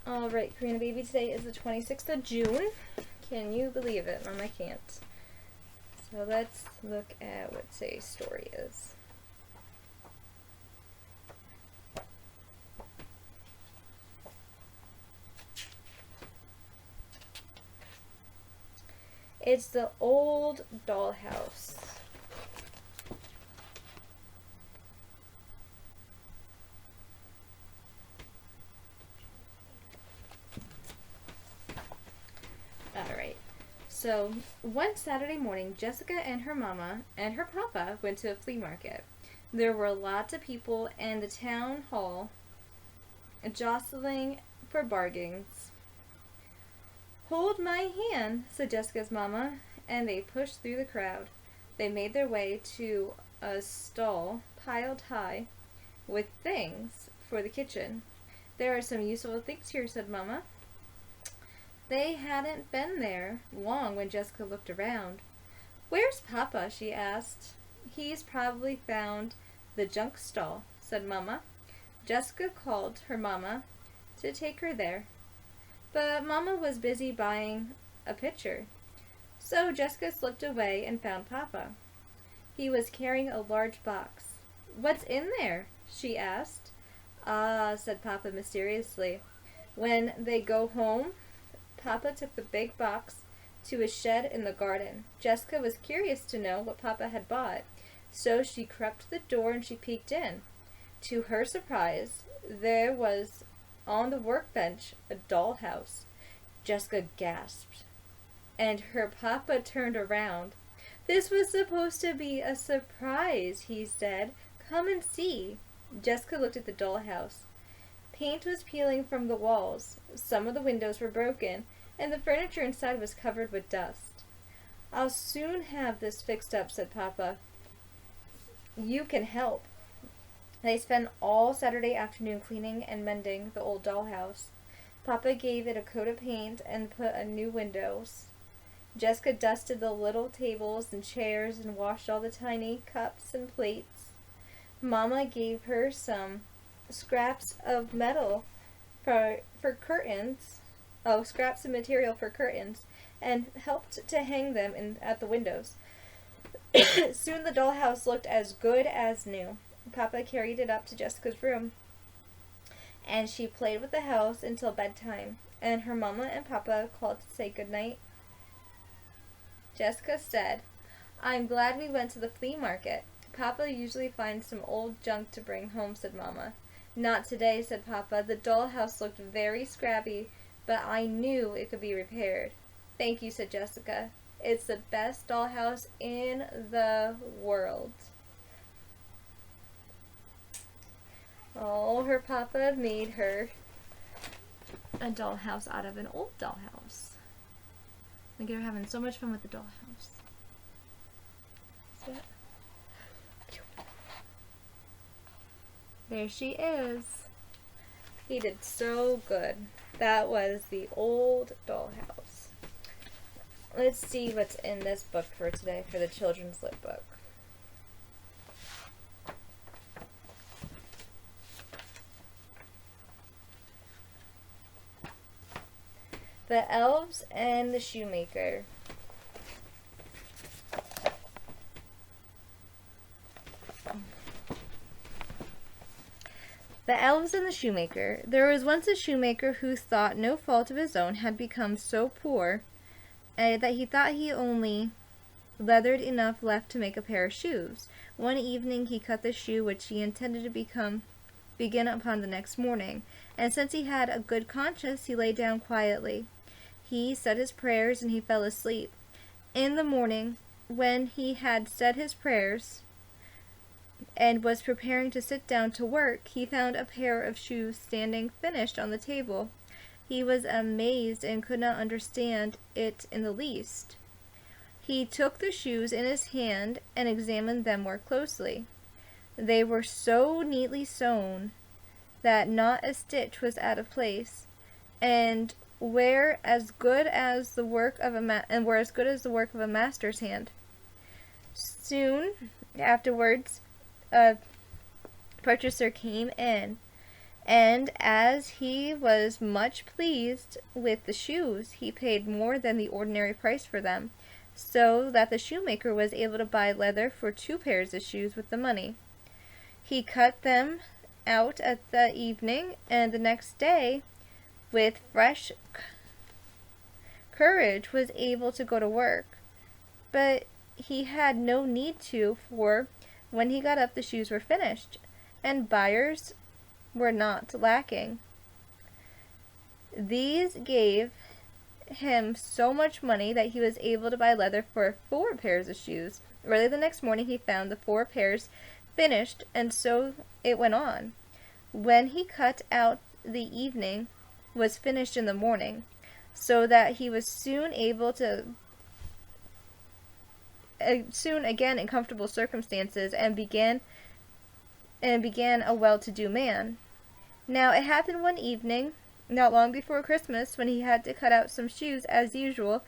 Alright, Karina baby, today is the 26th of June. Can you believe it? Mom, I can't. So let's look at what today's story is. It's the old dollhouse. Alright, so one Saturday morning, Jessica and her mama and her papa went to a flea market. There were lots of people in the town hall jostling for bargains. "Hold my hand," said Jessica's mama, and they pushed through the crowd. They made their way to a stall piled high with things for the kitchen. "There are some useful things here," said Mama. They hadn't been there long when Jessica looked around. "Where's Papa?" she asked. "He's probably found the junk stall," said Mama. Jessica called her mama to take her there, but Mama was busy buying a pitcher. So Jessica slipped away and found Papa. He was carrying a large box. "What's in there?" she asked. "Ah," said Papa mysteriously. When they go home, Papa took the big box to his shed in the garden. Jessica was curious to know what Papa had bought, so she crept to the door and she peeked in. To her surprise, there was on the workbench a dollhouse. Jessica gasped, and her papa turned around. "This was supposed to be a surprise," he said. "Come and see." Jessica looked at the dollhouse. Paint was peeling from the walls. Some of the windows were broken, and the furniture inside was covered with dust. "I'll soon have this fixed up," said Papa. "You can help." They spent all Saturday afternoon cleaning and mending the old dollhouse. Papa gave it a coat of paint and put in new windows. Jessica dusted the little tables and chairs and washed all the tiny cups and plates. Mama gave her some scraps of metal for curtains, scraps of material for curtains, and helped to hang them at the windows. Soon the dollhouse looked as good as new. Papa carried it up to Jessica's room, and she played with the house until bedtime, and her mama and Papa called to say good night. Jessica said, "I'm glad we went to the flea market. Papa usually finds some old junk to bring home," said Mama. "Not today," said Papa. "The dollhouse looked very scrappy, but I knew it could be repaired." "Thank you," said Jessica. "It's the best dollhouse in the world." Oh, her papa made her a dollhouse out of an old dollhouse. Look at her having so much fun with the dollhouse. There she is. He did so good. That was the old dollhouse. Let's see what's in this book for today, for the children's lit book. The Elves and the Shoemaker. The Elves and the Shoemaker. There was once a shoemaker who thought no fault of his own had become so poor that he thought he only leathered enough left to make a pair of shoes. One evening he cut the shoe which he intended to begin upon the next morning, and since he had a good conscience, he lay down quietly. He said his prayers and he fell asleep. In the morning, when he had said his prayers and was preparing to sit down to work, he found a pair of shoes standing finished on the table. He was amazed and could not understand it in the least. He took the shoes in his hand and examined them more closely. They were so neatly sewn that not a stitch was out of place, and were as good as the work of a master's hand. Soon afterwards, a purchaser came in And as he was much pleased with the shoes, he paid more than the ordinary price for them, so that the shoemaker was able to buy leather for 2 pairs of shoes with the money. He cut them out at the evening, and the next day, with fresh courage, was able to go to work. But he had no need to, for when he got up the shoes were finished, and buyers were not lacking. These gave him so much money that he was able to buy leather for 4 pairs of shoes. Early the next morning he found the 4 pairs finished, and so it went on. When he cut out the evening was finished in the morning, so that he was soon able to soon again in comfortable circumstances and began a well-to-do man. Now it happened one evening, not long before Christmas, when he had to cut out some shoes as usual,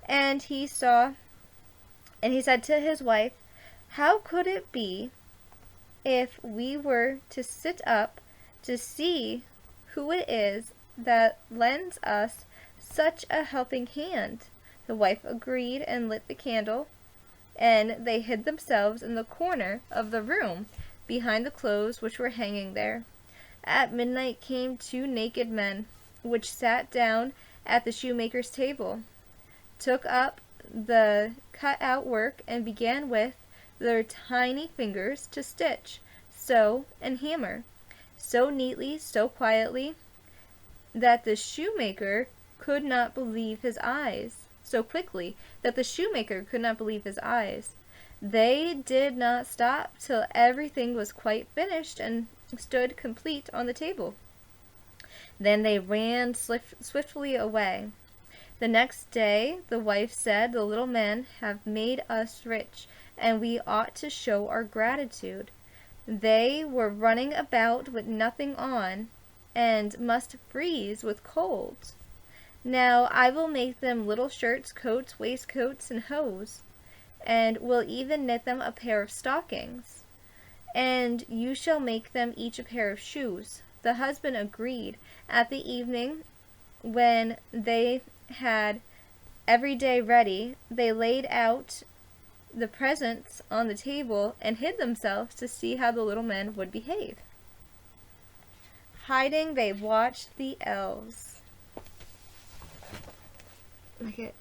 and he said to his wife, "How could it be if we were to sit up to see who it is that lends us such a helping hand?" The wife agreed and lit the candle, and they hid themselves in the corner of the room behind the clothes which were hanging there. At midnight came 2 naked men, which sat down at the shoemaker's table, took up the cut-out work, and began with their tiny fingers to stitch, sew, and hammer, so neatly, so quietly, that the shoemaker could not believe his eyes. So quickly that the shoemaker could not believe his eyes. They did not stop till everything was quite finished and stood complete on the table. Then they ran swiftly away. The next day the wife said, "The little men have made us rich, and we ought to show our gratitude. They were running about with nothing on, and must freeze with cold. Now I will make them little shirts, coats, waistcoats, and hose, and will even knit them a pair of stockings, and you shall make them each a pair of shoes." The husband agreed. At the evening, when they had every day ready, they laid out the presents on the table and hid themselves to see how the little men would behave. Hiding, they watched the elves. Look at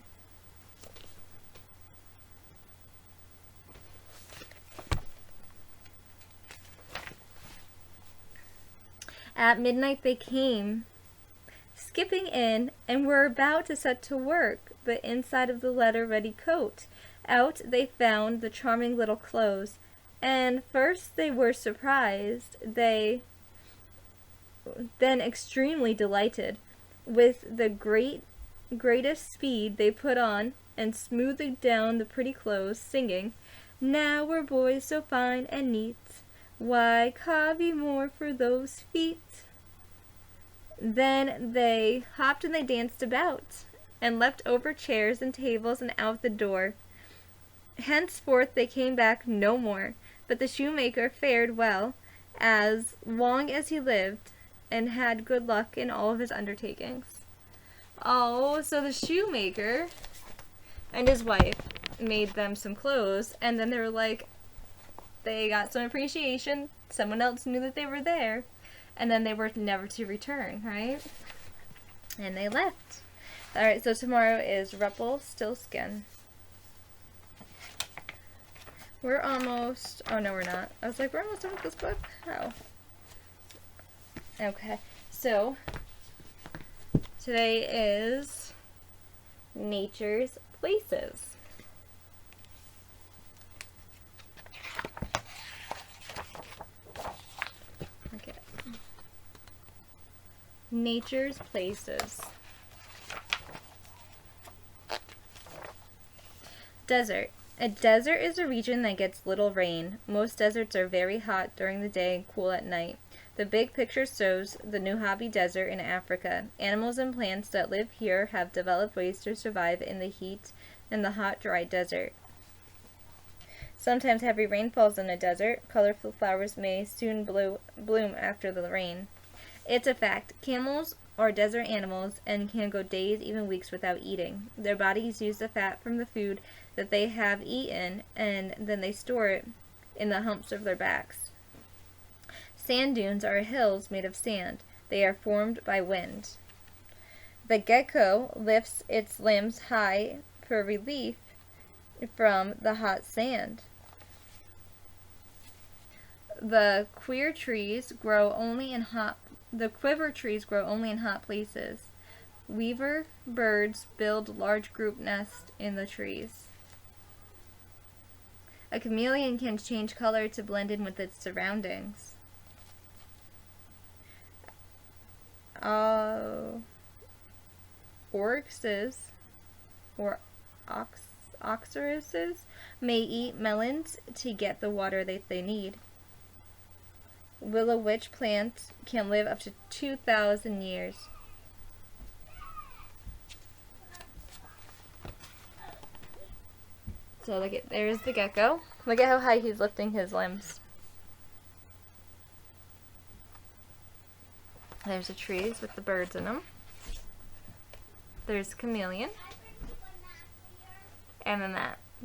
At midnight they came, skipping in, and were about to set to work, but inside of the letter-ready coat, out they found the charming little clothes, and first they were surprised, then extremely delighted. With the greatest speed they put on and smoothed down the pretty clothes, singing, "Now we're boys so fine and neat, why carve more for those feet?" Then they hopped and they danced about, and leapt over chairs and tables and out the door. Henceforth they came back no more, but the shoemaker fared well as long as he lived, and had good luck in all of his undertakings. Oh, so the shoemaker and his wife made them some clothes, and then they were like, they got some appreciation, someone else knew that they were there, and then they were never to return, right? And they left. Alright, so tomorrow is Rumpelstiltskin. We're almost, oh no we're not. I was like, we're almost done with this book? Oh. Okay, so today is Nature's Places. Okay. Nature's Places. Desert. A desert is a region that gets little rain. Most deserts are very hot during the day and cool at night. The big picture shows the Mojave Desert in Africa. Animals and plants that live here have developed ways to survive in the heat and the hot, dry desert. Sometimes heavy rain falls in a desert. Colorful flowers may soon bloom after the rain. It's a fact. Camels are desert animals and can go days, even weeks without eating. Their bodies use the fat from the food that they have eaten, and then they store it in the humps of their backs. Sand dunes are hills made of sand. They are formed by wind. The gecko lifts its limbs high for relief from the hot sand. The quiver trees grow only in hot places. Weaver birds build large group nests in the trees. A chameleon can change color to blend in with its surroundings. Oryxes or oxyruses may eat melons to get the water that they need. Willow witch plants can live up to 2,000 years. So there's the gecko. Look at how high he's lifting his limbs. There's the trees with the birds in them. There's the chameleon. And then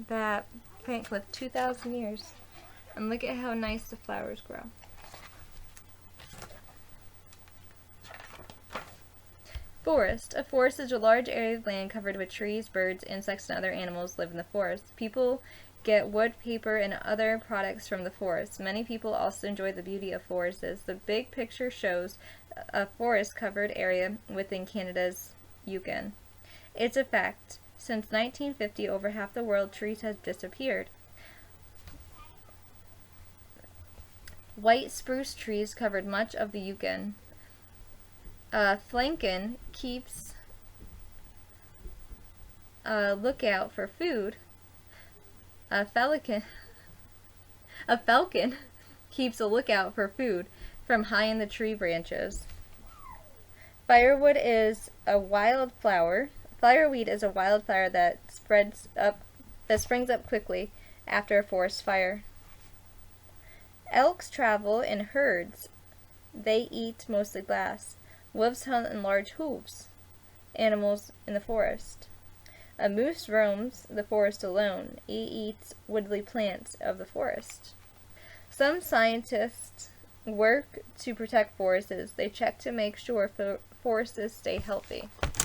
that plant lived 2,000 years. And look at how nice the flowers grow. Forest. A forest is a large area of land covered with trees, birds, insects, and other animals live in the forest. People get wood, paper, and other products from the forest. Many people also enjoy the beauty of forests. The big picture shows a forest-covered area within Canada's Yukon. It's a fact. Since 1950, over half the world's trees have disappeared. White spruce trees covered much of the Yukon. Flankin keeps a lookout for food. A falcon keeps a lookout for food from high in the tree branches. Fireweed is a wildflower that springs up quickly after a forest fire. Elks travel in herds. They eat mostly glass. Wolves hunt in large hooves. Animals in the forest. A moose roams the forest alone. He eats woodly plants of the forest. Some scientists work to protect forests. They check to make sure forests stay healthy.